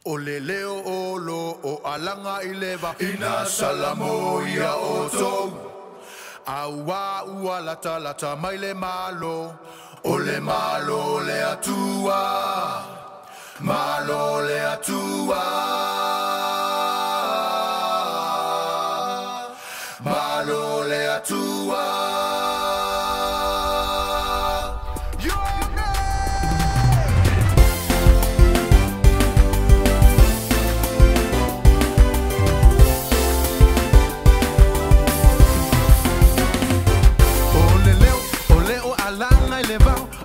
O le leo o lo o alanga I lewa ina salamo ia o tou. Aua ua lata lata mai le malo. O le malo le atua. Malo le atua. Malo le atua.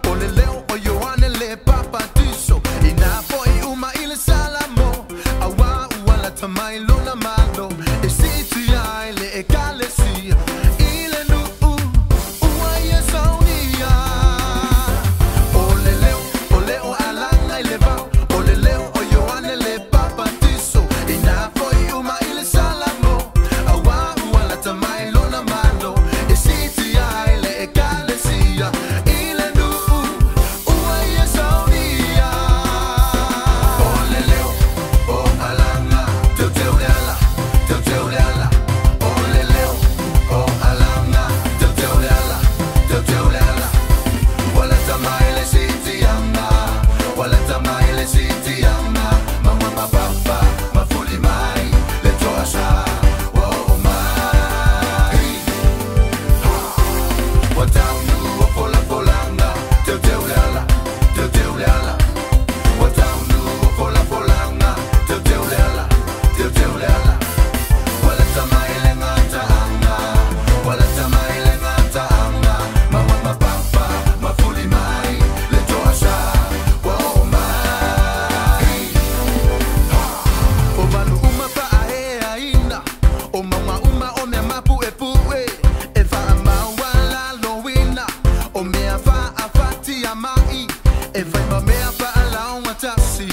O le leo o Ioane le papatiso ina foi uma ile salamo awa wala tamai lona malo e siti ai le ekalesi ile nu ua ia saunia o le leo alanga ile va o le leo o Ioane le papatiso ina foi uma ile salamo awa wala tamai lona malo e siti ai le ekalesi E vai ma mea pa ala o matasi